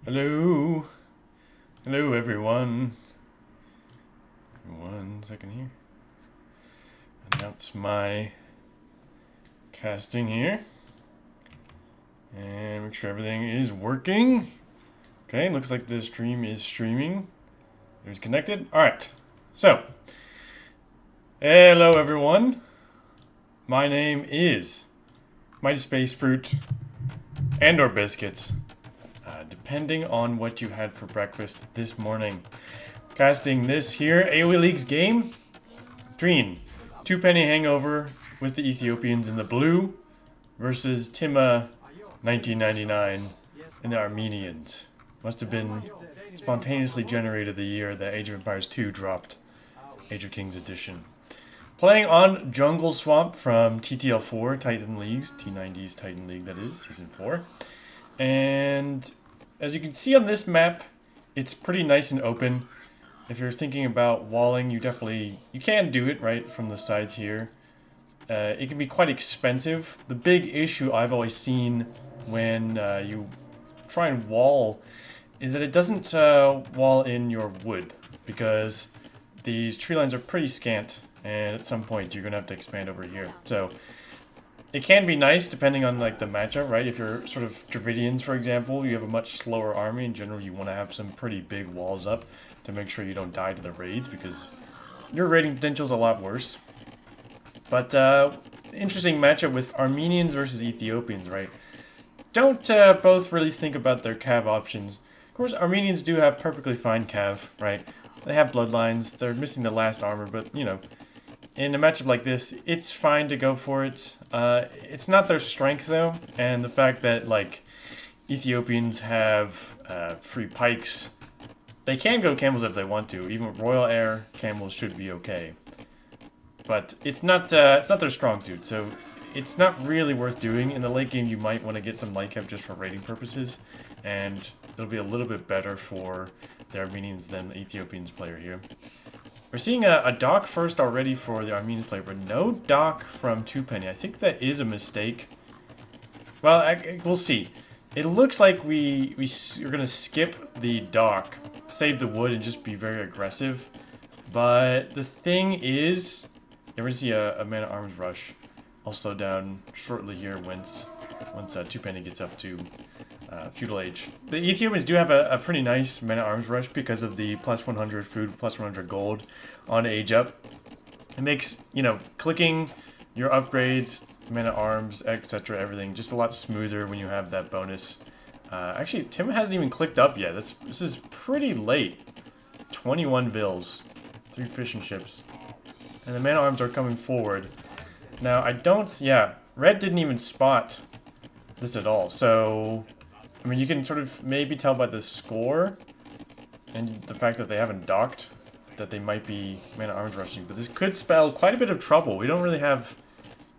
Hello. Hello, everyone. One second here. Announce my casting here. And make sure everything is working. Okay, looks like the stream is streaming. It was connected. Alright. So, hello, everyone. My name is Mighty Space Fruit and or biscuits. Depending on what you had for breakfast this morning. Casting this here AoE Leagues game between Twopenny Hangover with the Ethiopians in the blue versus Timma 1999 and the Armenians. Must have been spontaneously generated the year that Age of Empires 2 dropped, Age of Kings edition. Playing on Jungle Swamp from TTL4 Titan Leagues, T90's Titan League that is, Season 4. And as you can see on this map, it's pretty nice and open. If you're thinking about walling, you can do it right from the sides here. It can be quite expensive. The big issue I've always seen when you try and wall is that it doesn't wall in your wood, because these tree lines are pretty scant, and at some point you're gonna have to expand over here. So it can be nice depending on like the matchup, right? If you're sort of Dravidians, for example, you have a much slower army. In general, you want to have some pretty big walls up to make sure you don't die to the raids, because your raiding potential is a lot worse. But interesting matchup with Armenians versus Ethiopians, right? Don't both really think about their cav options. Of course, Armenians do have perfectly fine cav, right? They have bloodlines. They're missing the last armor, but you know, in a matchup like this, it's fine to go for it. It's not their strength, though, and the fact that, like, Ethiopians have free pikes, they can go camels if they want to. Even Royal Air camels should be okay. But it's not their strong suit, so it's not really worth doing. In the late game, you might want to get some light cap just for raiding purposes, and it'll be a little bit better for the Armenians than the Ethiopians player here. We're seeing a dock first already for the Armenians player, but no dock from Twopenny. I think that is a mistake. Well, we'll see. It looks like we're going to skip the dock, save the wood, and just be very aggressive. But the thing is, you're going to see a man-at-arms rush. I'll slow down shortly here once Twopenny gets up to feudal age. The Ethiopians do have a pretty nice man-at-arms rush because of the plus 100 food, plus 100 gold on age up. It makes, you know, clicking your upgrades, man-at-arms, etc., everything just a lot smoother when you have that bonus. Actually, Tim hasn't even clicked up yet. This is pretty late. 21 vills, 3 fishing ships, and the man-at-arms are coming forward. Now, Red didn't even spot this at all, so I mean, you can sort of maybe tell by the score and the fact that they haven't docked that they might be man-at-arms rushing, but this could spell quite a bit of trouble. We don't really have,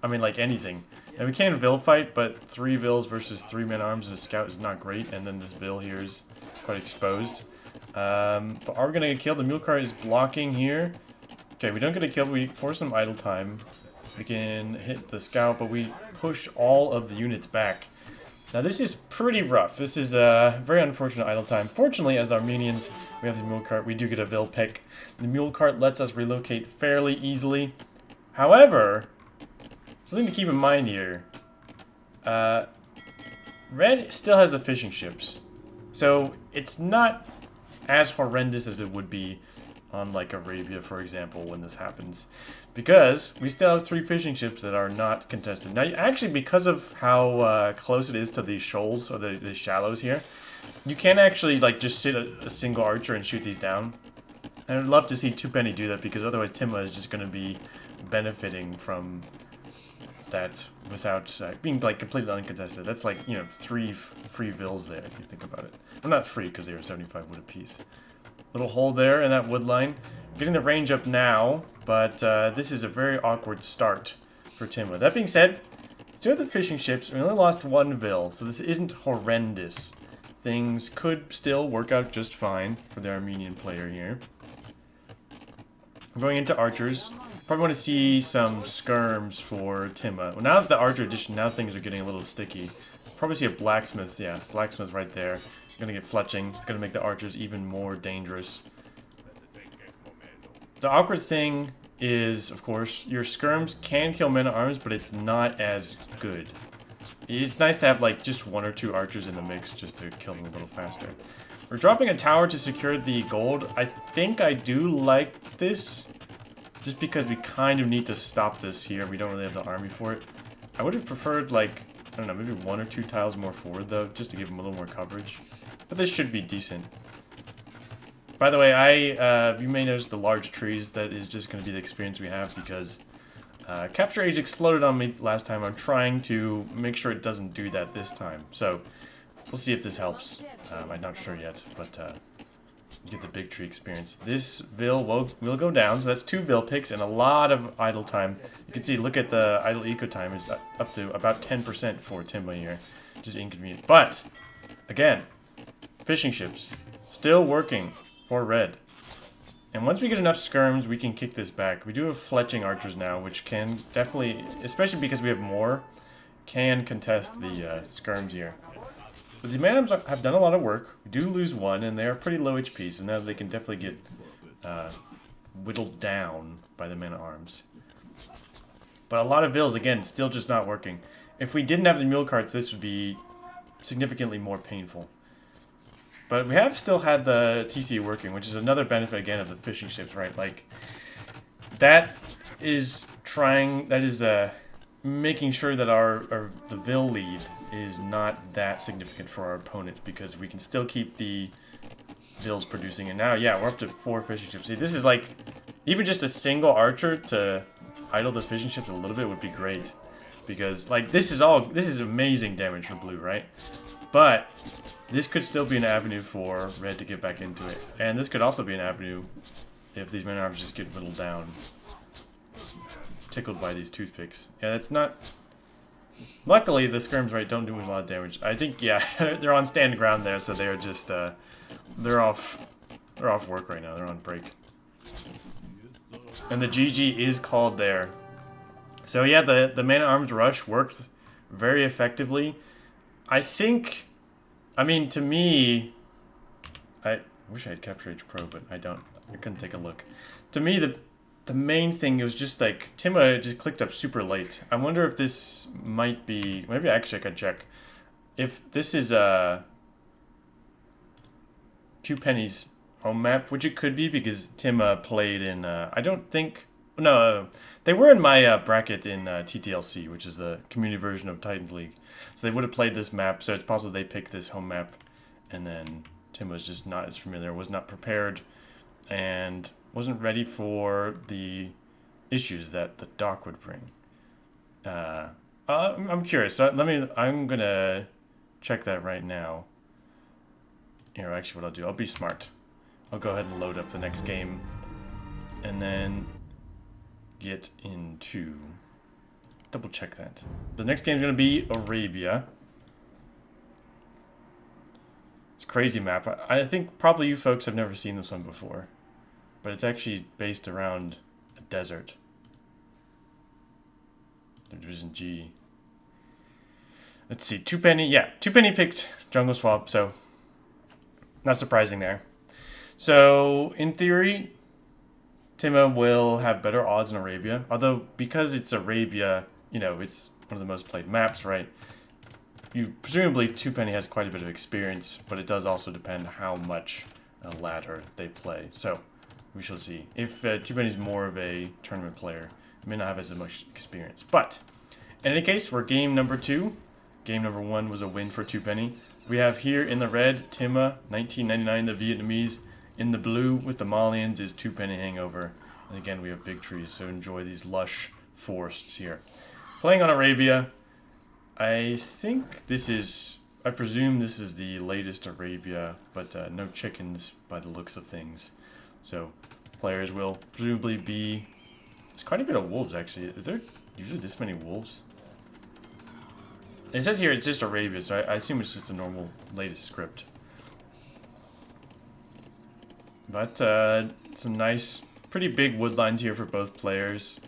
I mean, like anything. And we can Vill fight, but 3 Vills versus 3 man-at-arms and a scout is not great, and then this Vill here is quite exposed. But are we going to get killed? The mule cart is blocking here. Okay, we don't get a kill, but we force some idle time. We can hit the scout, but we push all of the units back. Now this is pretty rough. This is a very unfortunate idle time. Fortunately, as Armenians, we have the mule cart. We do get a Vill pick. The mule cart lets us relocate fairly easily. However, something to keep in mind here. Red still has the fishing ships. So it's not as horrendous as it would be on like Arabia, for example, when this happens. Because we still have 3 fishing ships that are not contested. Now, actually, because of how close it is to these shoals, or the shallows here, you can actually like just sit a single archer and shoot these down. And I'd love to see Twopenny do that, because otherwise Timma is just going to be benefiting from that without being like completely uncontested. That's like, you know, 3 free vills there if you think about it. Well, not free, because they were 75 wood apiece. Little hole there in that wood line. Getting the range up now, but this is a very awkward start for Timma. That being said, still have the fishing ships. We only lost 1 Vill, so this isn't horrendous. Things could still work out just fine for the Armenian player here. We're going into archers. Probably want to see some skirms for Timma. Well, now that the archer edition, now things are getting a little sticky. probably see a blacksmith. Yeah, blacksmith right there. Gonna get fletching. It's gonna make the archers even more dangerous. The awkward thing is, of course, your skirms can kill men-at-arms, but it's not as good. It's nice to have like just 1 or 2 archers in the mix just to kill them a little faster. We're dropping a tower to secure the gold. I think I do like this, just because we kind of need to stop this here. We don't really have the army for it. I would have preferred like, I don't know, maybe 1 or 2 tiles more forward though, just to give them a little more coverage. But this should be decent. By the way, you may notice the large trees. That is just going to be the experience we have because Capture Age exploded on me last time. I'm trying to make sure it doesn't do that this time. So, we'll see if this helps. I'm not sure yet, but you get the big tree experience. This Vil will go down, so that's 2 Vil picks and a lot of idle time. You can see, look at the idle eco time is up to about 10% for Timba here, which is inconvenient. But, again, fishing ships, still working for red. And once we get enough skirms, we can kick this back. We do have fletching archers now, which can definitely, especially because we have more, can contest the skirms here. But the man-arms have done a lot of work. We do lose 1, and they are pretty low HP, so now they can definitely get whittled down by the man-at-arms. But a lot of Vils, again, still just not working. If we didn't have the mule carts, this would be significantly more painful. But we have still had the TC working, which is another benefit, again, of the fishing ships, right? Like, that is making sure that the Vil lead is not that significant for our opponents, because we can still keep the Vils producing. And now, yeah, we're up to 4 fishing ships. See, this is like, even just a single archer to idle the fishing ships a little bit would be great. Because, like, this is amazing damage for blue, right? But this could still be an avenue for red to get back into it. And this could also be an avenue if these men-at-arms just get whittled down. Tickled by these toothpicks. Yeah, that's not... Luckily, the skirms, right, don't do a lot of damage. I think, yeah, they're on stand ground there, so they're just, they're off work right now. They're on break. And the GG is called there. So yeah, the man-at-arms rush worked very effectively. I think... I mean, to me, I wish I had Capture Age Pro, but I don't. I couldn't take a look. To me, the main thing was just like, Timba just clicked up super late. I wonder if this might be, maybe actually I could check. If this is Twopenny's home map, which it could be because Timba played in, I don't think, no, they were in my bracket in TTLC, which is the community version of Titan's League. So they would have played this map, so it's possible they picked this home map, and then Tim was just not as familiar, was not prepared, and wasn't ready for the issues that the dock would bring. I'm curious, so I'm gonna check that right now. Here, actually what I'll do, I'll be smart. I'll go ahead and load up the next game, and then get into... Double check that. The next game is going to be Arabia. It's a crazy map. I think probably you folks have never seen this one before. But it's actually based around a desert. Division G. Let's see. Twopenny. Yeah, Twopenny picked Jungle Swamp, so not surprising there. So, in theory, Timba will have better odds in Arabia. Although, because it's Arabia... You know, it's one of the most played maps, right? Presumably, Twopenny has quite a bit of experience, but it does also depend how much ladder they play. So, we shall see. If Twopenny's more of a tournament player, he may not have as much experience. But, in any case, for game number 2, game number 1 was a win for Twopenny. We have here in the red, Timba, 1999, the Vietnamese. In the blue, with the Malians, is Twopenny Hangover. And again, we have big trees, so enjoy these lush forests here. Playing on Arabia, I think this is, I presume this is the latest Arabia, but no chickens by the looks of things. So, players will presumably be, there's quite a bit of wolves actually. Is there usually this many wolves? It says here it's just Arabia, so I assume it's just a normal latest script. But some nice, pretty big wood lines here for both players.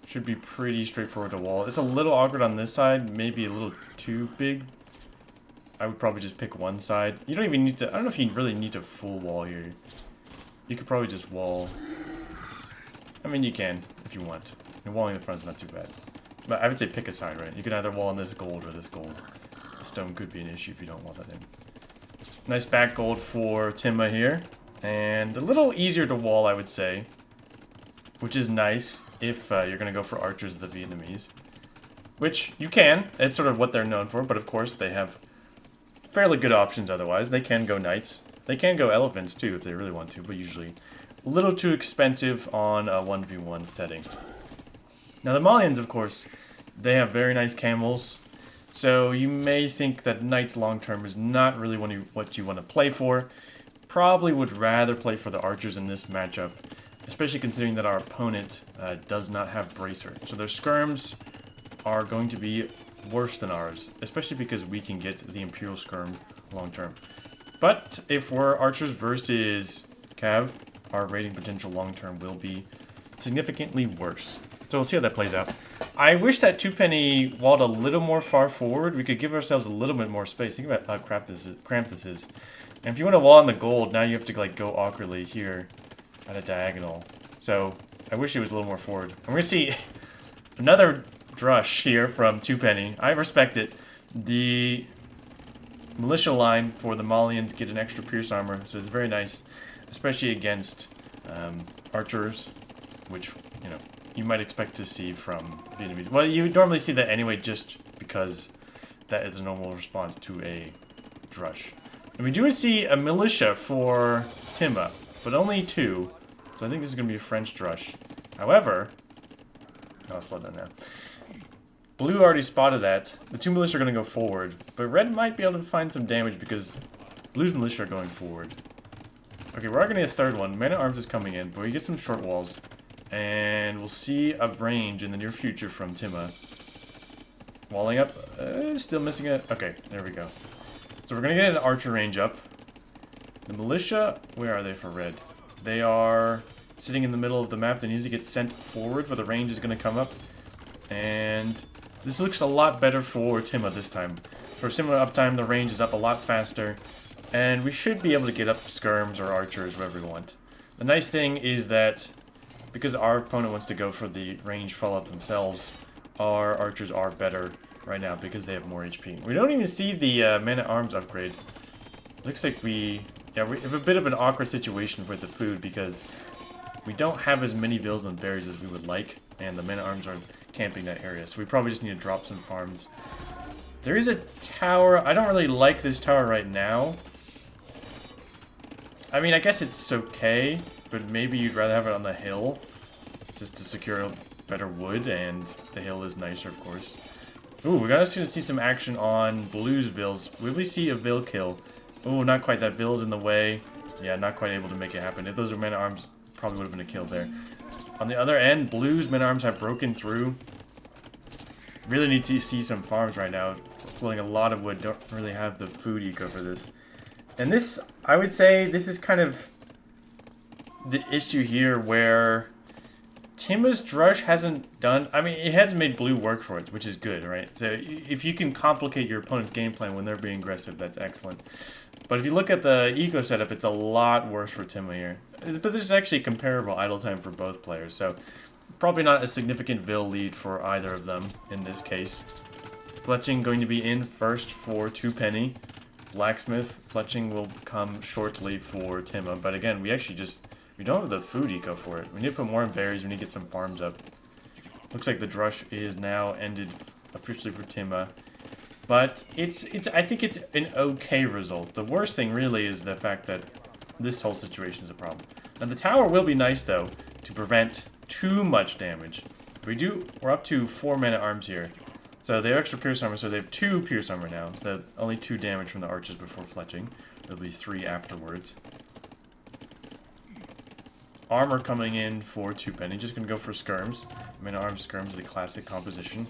Should be pretty straightforward to wall. It's a little awkward on this side, maybe a little too big I would probably just pick one side. You don't even need to... I don't know if you really need to full wall here. You could probably just wall... I mean, you can, if you want. And walling the front's not too bad. But I would say pick a side, right? You can either wall on this gold or this gold. The stone could be an issue if you don't wall that in. Nice back gold for Timma here. And a little easier to wall, I would say. Which is nice if you're going to go for archers, the Vietnamese. Which you can. It's sort of what they're known for. But of course, they have fairly good options otherwise. They can go knights. They can go elephants too if they really want to. But usually a little too expensive on a 1v1 setting. Now the Malians, of course, they have very nice camels. So you may think that knights long term is not really what you want to play for. Probably would rather play for the archers in this matchup. Especially considering that our opponent does not have bracer. So their skirms are going to be worse than ours. Especially because we can get the Imperial skirm long term. But if we're archers versus Cav, our rating potential long term will be significantly worse. So we'll see how that plays out. I wish that Twopenny walled a little more far forward. We could give ourselves a little bit more space. Think about how cramped this is. And if you want to wall on the gold, now you have to like go awkwardly here at a diagonal. So I wish it was a little more forward. And we're going to see another drush here from Twopenny. I respect it. The militia line for the Malians get an extra pierce armor, so it's very nice, especially against archers, which, you know, you might expect to see from Vietnamese. Well, you normally see that anyway, just because that is a normal response to a drush. And we do see a militia for Timma, but only 2. So I think this is going to be a French drush. However, I'll slow down now. Blue already spotted that. The 2 militia are going to go forward, but red might be able to find some damage because blue's militia are going forward. Okay, we're going to get a third one. Man at Arms is coming in, but we get some short walls. And we'll see a range in the near future from Timma. Walling up. Still missing it. Okay, there we go. So we're going to get an archer range up. The militia, where are they for red? They are sitting in the middle of the map. They need to get sent forward, but the range is going to come up. And this looks a lot better for Timma this time. For similar uptime, the range is up a lot faster. And we should be able to get up skirms or archers, whatever we want. The nice thing is that because our opponent wants to go for the range follow-up themselves, our archers are better right now because they have more HP. We don't even see the man-at-arms upgrade. Looks like we have a bit of an awkward situation with the food because we don't have as many vills and berries as we would like, and the men-at-arms are camping that area, so we probably just need to drop some farms. There is a tower. I don't really like this tower right now. I mean, I guess it's okay, but maybe you'd rather have it on the hill just to secure better wood, and the hill is nicer, of course. Ooh, we're gonna see some action on blue's vills. Will we see a vill kill? Ooh, not quite. That vill's in the way. Yeah, not quite able to make it happen. If those were men-at-arms, probably would have been a kill there. On the other end, blue's men-at-arms have broken through. Really need to see some farms right now. Floating a lot of wood. Don't really have the food eco for this. And this, I would say, this is kind of the issue here where Timma's drush hasn't done... I mean, it has made blue work for it, which is good, right? So if you can complicate your opponent's game plan when they're being aggressive, that's excellent. But if you look at the eco setup, it's a lot worse for Timma here. But this is actually comparable idle time for both players, so probably not a significant vill lead for either of them in this case. Fletching going to be in first for Twopenny. Blacksmith, fletching will come shortly for Timma, but again, we don't have the food eco for it. We need to put more in berries, we need to get some farms up. Looks like the drush is now ended officially for Timma. But I think it's an okay result. The worst thing really is the fact that this whole situation is a problem. Now the tower will be nice though, to prevent too much damage. We're up to 4 men-at-arms here. So they have extra pierce armor, so they have 2 pierce armor now. So only 2 damage from the archers before fletching. There'll be 3 afterwards. Armor coming in for Twopenny. Just gonna go for skirms. Men-at-arms skirms is a classic composition.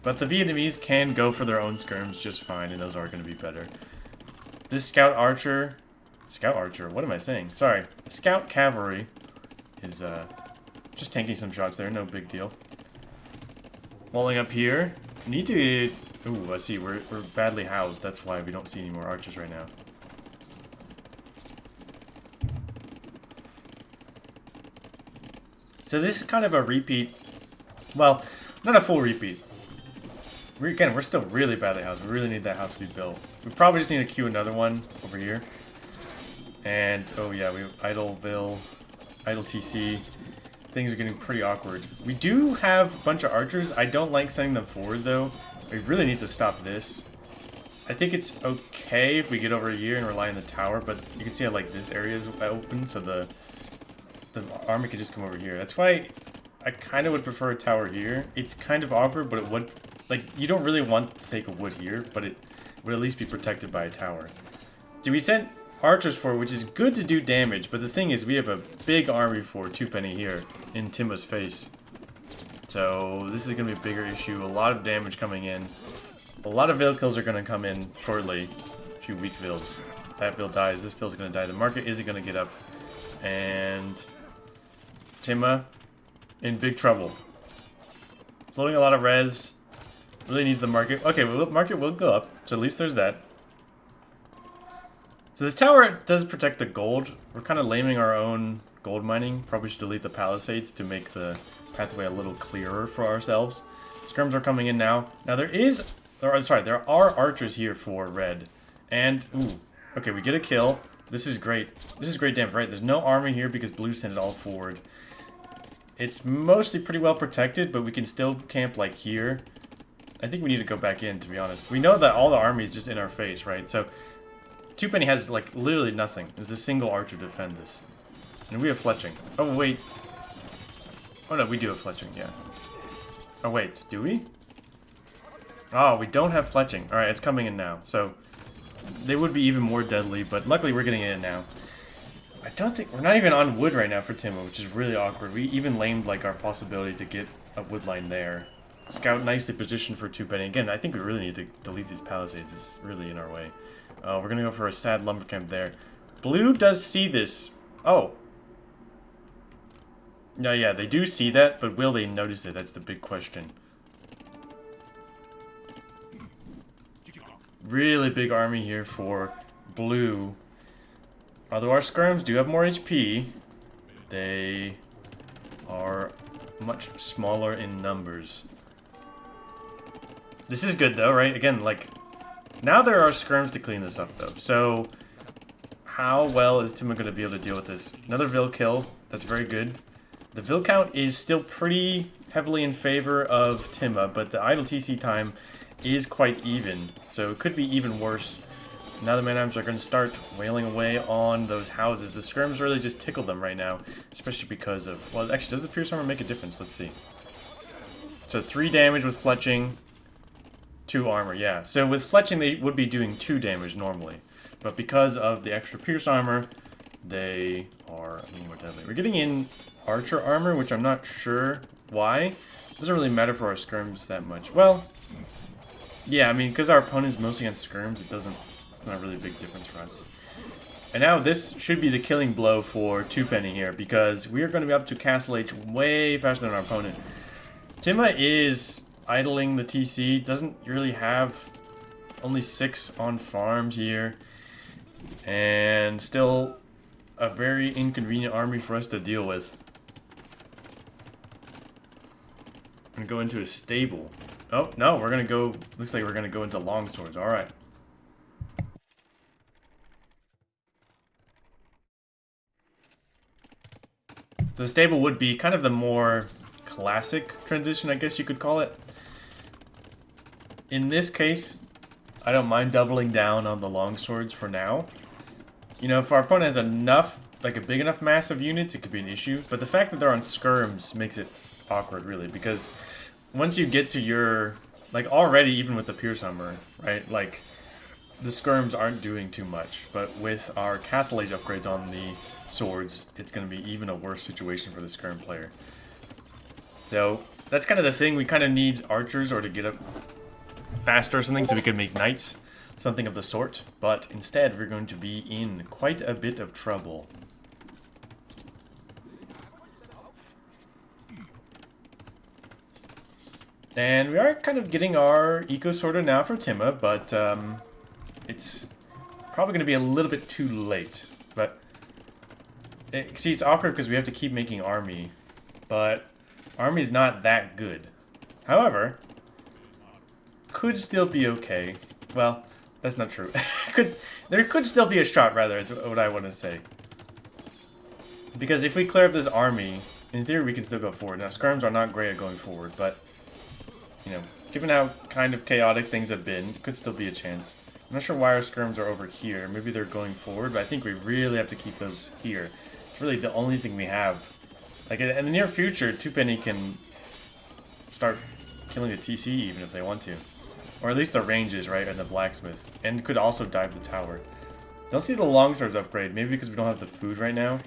But the Vietnamese can go for their own skirms just fine, and those are gonna be better. This scout archer, what am I saying? Sorry. Scout cavalry is just tanking some shots there, no big deal. Walling up here. Need to Ooh, I see. We're badly housed. That's why we don't see any more archers right now. So this is kind of a repeat. Well, not a full repeat. We're still really badly housed. We really need that house to be built. We probably just need to queue another one over here. And, oh yeah, we have Idleville, Idle TC. Things are getting pretty awkward. We do have a bunch of archers. I don't like sending them forward, though. We really need to stop this. I think it's okay if we get over here and rely on the tower, but you can see how, like, this area is open, so the army could just come over here. That's why I kind of would prefer a tower here. It's kind of awkward, but it would... Like, you don't really want to take a wood here, but it would at least be protected by a tower. So we sent archers for, which is good to do damage, but the thing is, we have a big army for Twopenny here in Timba's face. So this is going to be a bigger issue. A lot of damage coming in. A lot of veil kills are going to come in shortly. A few weak veils. That veil dies. This veil's going to die. The market isn't going to get up. And Timba in big trouble. Floating a lot of res. Really needs the market. Okay, well, the market will go up. So at least there's that. So this tower does protect the gold. We're kind of laming our own gold mining. Probably should delete the palisades to make the pathway a little clearer for ourselves. Skirms are coming in now. Now there are archers here for red. And, ooh, okay, we get a kill. This is great. This is great damage, right? There's no army here because blue sent it all forward. It's mostly pretty well protected, but we can still camp like here. I think we need to go back in, to be honest. We know that all the army is just in our face, right? So, Twopenny has, like, literally nothing. There's a single archer to defend this. And we have fletching. Oh, wait. Oh, no, we do have fletching, yeah. Oh, wait. Do we? Oh, we don't have fletching. Alright, it's coming in now. So, they would be even more deadly, but luckily we're getting it in now. I don't think... We're not even on wood right now for Timba, which is really awkward. We even lamed, like, our possibility to get a wood line there. Scout nicely positioned for Twopenny. Again, I think we really need to delete these palisades. It's really in our way. We're going to go for a sad lumber camp there. Blue does see this. Oh. No, yeah, they do see that, but will they notice it? That's the big question. Really big army here for blue. Although our skirms do have more HP, they are much smaller in numbers. This is good, though, right? Again, like, now there are skirms to clean this up, though. So, how well is Timba going to be able to deal with this? Another Vil kill. That's very good. The Vil count is still pretty heavily in favor of Timba, but the idle TC time is quite even. So, it could be even worse. Now the man-arms are going to start wailing away on those houses. The skirms really just tickle them right now, especially because of... Well, actually, does the Pierce Armor make a difference? Let's see. So, 3 damage with fletching. 2 armor, yeah. So with fletching, they would be doing 2 damage normally. But because of the extra pierce armor, they are a little more deadly. We're getting in archer armor, which I'm not sure why. It doesn't really matter for our skirms that much. Well, yeah, I mean, because our opponent's mostly on skirms, it's not really a big difference for us. And now this should be the killing blow for Twopenny here, because we are going to be up to Castle H way faster than our opponent. Timba is... idling the TC, doesn't really have only 6 on farms here, and still a very inconvenient army for us to deal with. I'm gonna go into a stable. Oh, no, we're gonna go, looks like we're gonna go into longswords, alright. The stable would be kind of the more classic transition, I guess you could call it. In this case, I don't mind doubling down on the longswords for now. You know, if our opponent has enough, like a big enough mass of units, it could be an issue. But the fact that they're on skirms makes it awkward, really, because once you get to your, like already even with the Pierce Armor, right, like the skirms aren't doing too much. But with our Castle Age upgrades on the swords, it's going to be even a worse situation for the skirm player. So that's kind of the thing. We kind of need archers or to get up faster or something so we could make knights, something of the sort. But instead, we're going to be in quite a bit of trouble. And we are kind of getting our eco sorted now for Timma, but it's probably going to be a little bit too late. But see, it's awkward because we have to keep making army, but army's not that good. However, could still be okay. Well, that's not true. There could still be a shot, rather, is what I want to say. Because if we clear up this army, in theory we can still go forward. Now, skirms are not great at going forward, but, you know, given how kind of chaotic things have been, could still be a chance. I'm not sure why our skirms are over here. Maybe they're going forward, but I think we really have to keep those here. It's really the only thing we have. Like, in the near future, Twopenny can start killing the TC even if they want to. Or at least the ranges, right, and the blacksmith. And could also dive the tower. Don't see the longswords upgrade. Maybe because we don't have the food right now.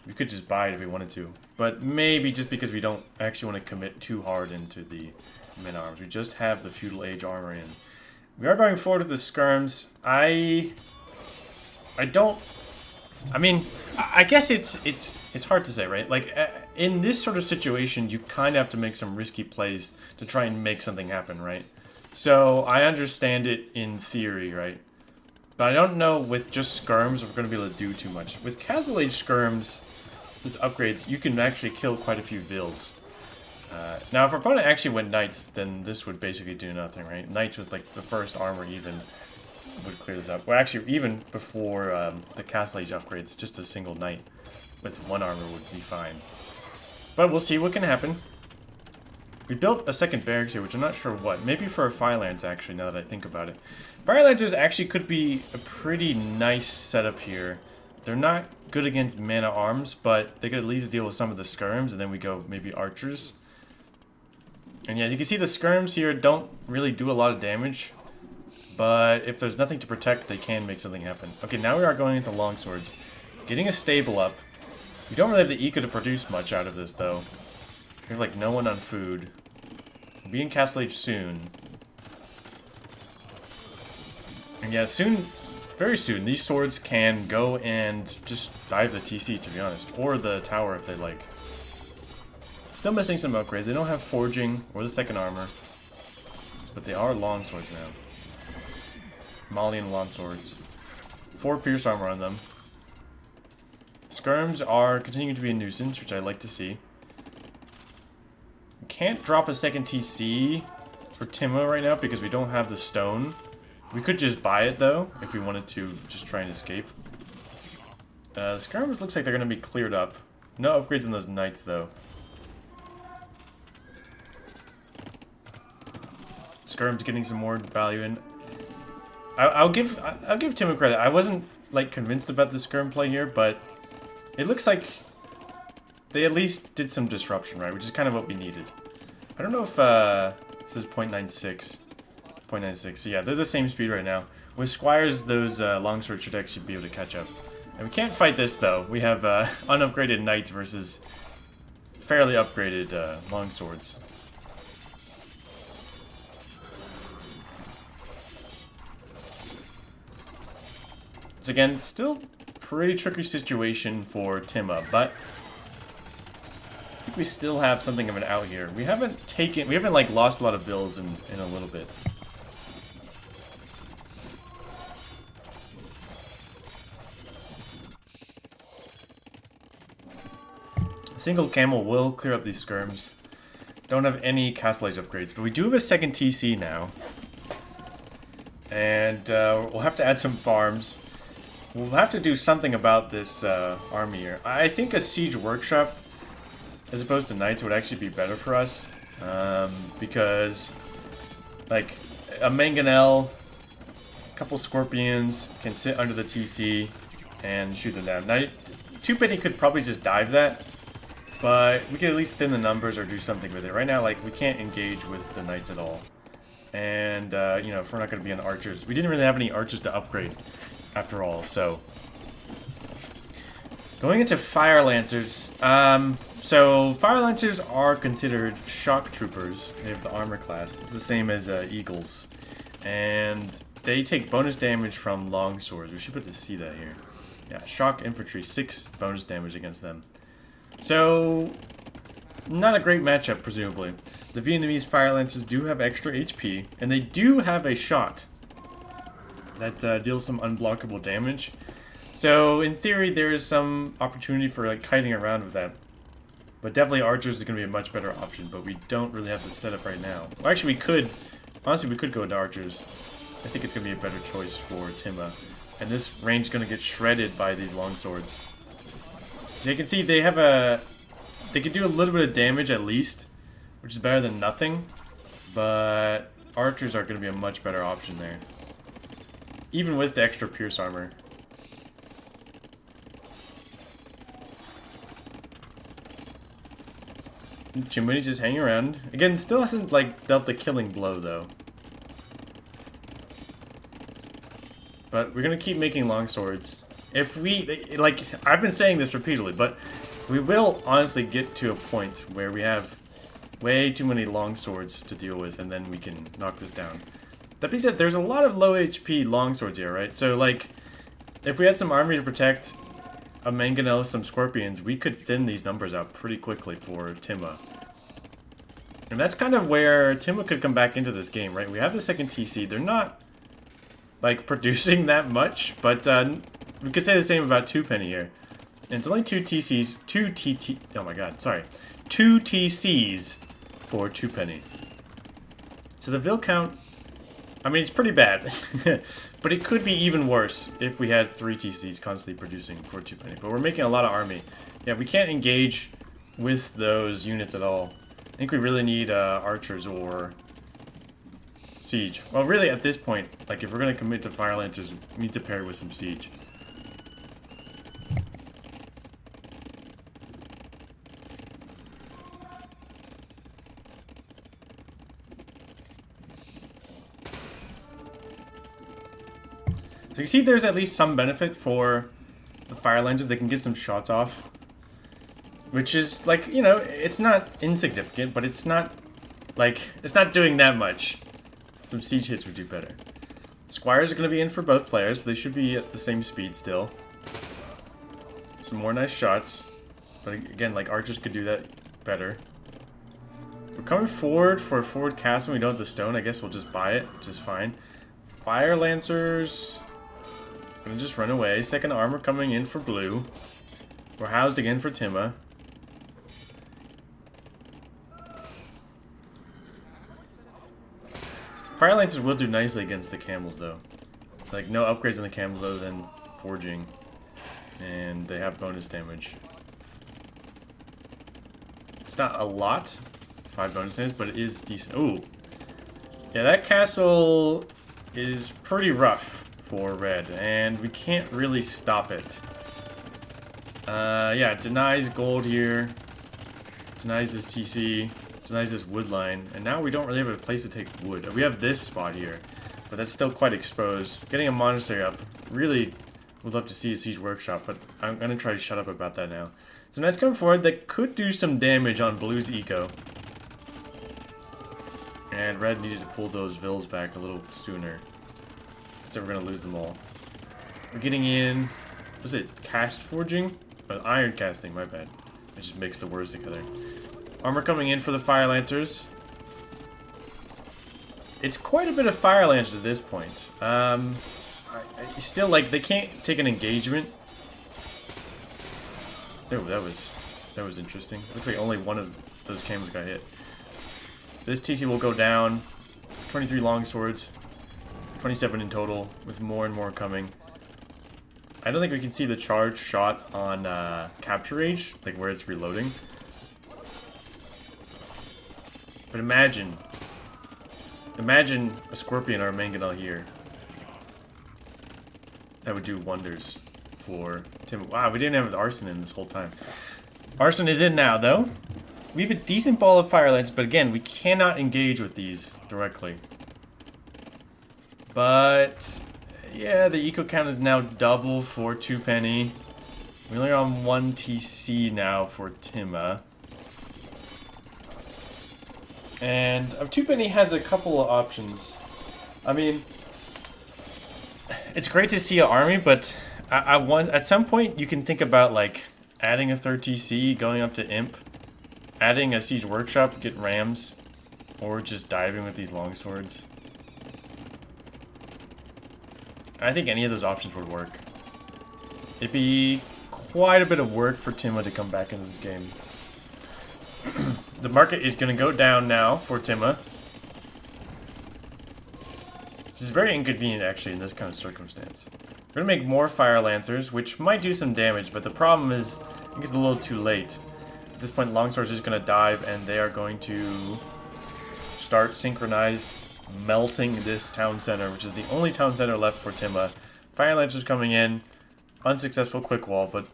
We could just buy it if we wanted to. But maybe just because we don't actually want to commit too hard into the men-arms. We just have the feudal age armor in. We are going forward with the skirms. I mean, I guess it's hard to say, right? Like, in this sort of situation, you kind of have to make some risky plays to try and make something happen, right? So, I understand it in theory, right? But I don't know with just skirms if we're going to be able to do too much. With Castle Age skirms, with upgrades, you can actually kill quite a few vills. Now, if our opponent actually went knights, then this would basically do nothing, right? Knights with, like, the first armor even would clear this up. Well, actually, even before the Castle Age upgrades, just a single knight with one armor would be fine. But we'll see what can happen. We built a second barracks here, which I'm not sure what. Maybe for a Fire Lance, actually, now that I think about it. Fire Lancers actually could be a pretty nice setup here. They're not good against man-at-arms, but they could at least deal with some of the skirms, and then we go maybe archers. And yeah, you can see the skirms here don't really do a lot of damage. But if there's nothing to protect, they can make something happen. Okay, now we are going into longswords. Getting a stable up. We don't really have the eco to produce much out of this, though. We have, like, no one on food. We'll be in Castle Age soon. And yeah, soon, very soon, these swords can go and just dive the TC, to be honest. Or the tower, if they like. Still missing some upgrades. They don't have forging or the second armor. But they are longswords now. Malian longswords. 4 pierce armor on them. Skirms are continuing to be a nuisance, which I like to see. We can't drop a second TC for Timma right now because we don't have the stone. We could just buy it though, if we wanted to just try and escape. The skirms looks like they're going to be cleared up. No upgrades on those knights though. Skirms getting some more value in. I'll give Timma credit. I wasn't like convinced about the skirm play here, but it looks like they at least did some disruption, right? Which is kind of what we needed. I don't know if this is 0.96. 0.96. So yeah, they're the same speed right now. With squires, those longswords should actually be able to catch up. And we can't fight this though. We have unupgraded knights versus fairly upgraded longswords. So again, still pretty tricky situation for Timma, but I think we still have something of an out here. We haven't like lost a lot of vills in a little bit. A single camel will clear up these skirms. Don't have any Castle Age upgrades, but we do have a second TC now. And we'll have to add some farms. We'll have to do something about this army here. I think a siege workshop, as opposed to knights, would actually be better for us. Because, like, a mangonel, a couple scorpions can sit under the TC and shoot them down. Now, Twopenny could probably just dive that, but we could at least thin the numbers or do something with it. Right now, like, we can't engage with the knights at all. And, you know, if we're not going to be on archers. We didn't really have any archers to upgrade. After all, so going into Fire Lancers. So Fire Lancers are considered shock troopers. They have the armor class. It's the same as eagles, and they take bonus damage from long swords. We should put to see that here. Yeah, shock infantry, 6 bonus damage against them. So Not a great matchup, presumably. The Vietnamese Fire Lancers do have extra HP, and they do have a shot that deals some unblockable damage. So, in theory, there is some opportunity for like kiting around with that. But definitely Archers is going to be a much better option, but we don't really have the setup right now. Well, actually, we could. Honestly, we could go into Archers. I think it's going to be a better choice for Timma. And this range is going to get shredded by these longswords. So you can see they have a... They can do a little bit of damage at least, which is better than nothing. But Archers are going to be a much better option there. Even with the extra Pierce armor. Chimwini just hanging around. Again, still hasn't like dealt the killing blow though. But we're gonna keep making longswords. If we like, I've been saying this repeatedly, but we will honestly get to a point where we have way too many longswords to deal with, and then we can knock this down. That being said, there's a lot of low HP longswords here, right? So like, if we had some army to protect a mangonel, some scorpions, we could thin these numbers out pretty quickly for Timma. And that's kind of where Timma could come back into this game, right? We have the second TC. They're not, like, producing that much, but we could say the same about Twopenny here. And it's only 2 TCs, 2 TT, oh my god, sorry. 2 TCs for Twopenny. So the Vil count, I mean, it's pretty bad. But it could be even worse if we had 3 TCs constantly producing for Twopenny. But we're making a lot of army. Yeah, we can't engage with those units at all. I think we really need Archers or Siege. Well, really, at this point, like, if we're going to commit to Fire Lancers, we need to pair it with some Siege. So you see there's at least some benefit for the Fire Lancers. They can get some shots off. Which is, like, you know, it's not insignificant, but it's not, like, it's not doing that much. Some siege hits would do better. Squires are going to be in for both players, so they should be at the same speed still. Some more nice shots. But again, like, Archers could do that better. We're coming forward for a forward castle. We don't have the stone. I guess we'll just buy it, which is fine. Fire Lancers... gonna just run away. Second armor coming in for blue. We're housed again for Timma. Fire Lancers will do nicely against the camels, though. Like, no upgrades on the camels other than forging. And they have bonus damage. It's not a lot. 5 bonus damage, but it is decent. Ooh. Yeah, that castle is pretty rough for red. And we can't really stop it. Yeah, it denies gold here. Denies this TC. Denies this wood line, and now we don't really have a place to take wood. We have this spot here, but that's still quite exposed. Getting a monastery up, really would love to see a siege workshop, but I'm gonna try to shut up about that now. So Knights coming forward, that could do some damage on blue's eco. And red needed to pull those vills back a little sooner. So we're gonna lose them all. We're getting in, was it cast forging? Iron casting, my bad. It just makes the words together. Armor coming in for the Fire Lancers. It's quite a bit of Fire Lancers at this point. Still, like, they can't take an engagement. Oh, that was interesting. Looks like only one of those camels got hit. This TC will go down. 23 longswords. 27 in total, with more and more coming. I don't think we can see the charge shot on Capture Age, like where it's reloading. But imagine a Scorpion or a Mangonel here. That would do wonders for Tim. Wow, we didn't have the Arson in this whole time. Arson is in now, though. We have a decent ball of Fire Lance, but again, we cannot engage with these directly. But, yeah, the eco count is now double for Twopenny. We're only on 1 TC now for Timma. And Twopenny has a couple of options. I mean, it's great to see an army, but I want at some point you can think about like adding a third TC, going up to Imp. adding a siege workshop, get rams, or just diving with these longswords. I think any of those options would work. It'd be quite a bit of work for Timma to come back into this game. The market is going to go down now for Timma. This is very inconvenient, actually, in this kind of circumstance. We're going to make more Fire Lancers, which might do some damage, but the problem is, I think it's a little too late. At this point, Longswords is going to dive, and they are going to start synchronize melting this town center, which is the only town center left for Timma. Fire Lancers coming in, unsuccessful quick wall, but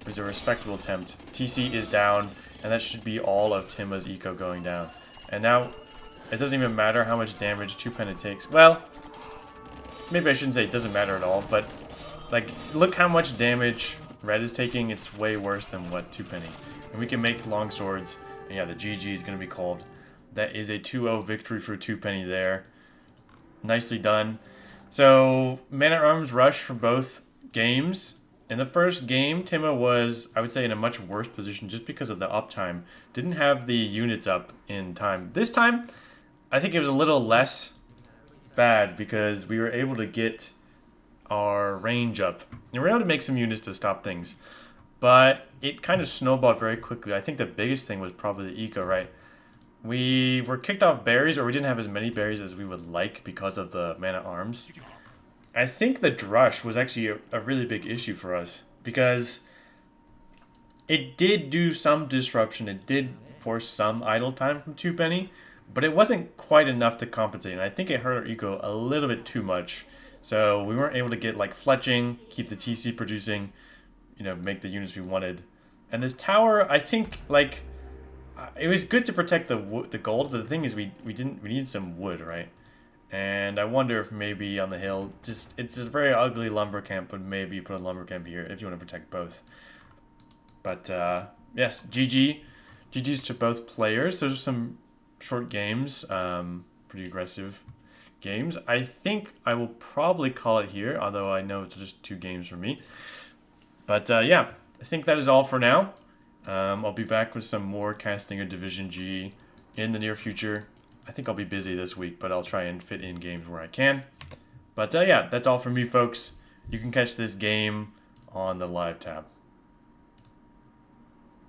it was a respectable attempt. TC is down, and that should be all of Timma's eco going down. And now, it doesn't even matter how much damage Twopenny takes. Well, maybe I shouldn't say it doesn't matter at all, but like, look how much damage Red is taking. It's way worse than what Twopenny. And we can make longswords, and yeah, the GG is going to be called. That is a 2-0 victory for Twopenny there. Nicely done. So, Man-at-Arms rush for both games. In the first game, Timma was, I would say, in a much worse position just because of the uptime. Didn't have the units up in time. This time, I think it was a little less bad because we were able to get our range up. And we were able to make some units to stop things. But it kind of snowballed very quickly. I think the biggest thing was probably the eco, right? We were kicked off berries, or we didn't have as many berries as we would like because of the Man-at-Arms. I think the drush was actually a really big issue for us because it did do some disruption. It did force some idle time from Twopenny, but it wasn't quite enough to compensate. And I think it hurt our eco a little bit too much. So we weren't able to get like fletching, keep the TC producing, you know, make the units we wanted. And this tower, I think, like, it was good to protect the gold, but the thing is we needed some wood, right? And I wonder if maybe on the hill, just, it's a very ugly lumber camp, but maybe you put a lumber camp here if you want to protect both. But, yes, GG. GG's to both players. Those are some short games, pretty aggressive games. I think I will probably call it here, although I know it's just 2 games for me. But, yeah, I think that is all for now. I'll be back with some more casting of Division G in the near future. I think I'll be busy this week, but I'll try and fit in games where I can. But yeah, that's all from me, folks. You can catch this game on the live tab.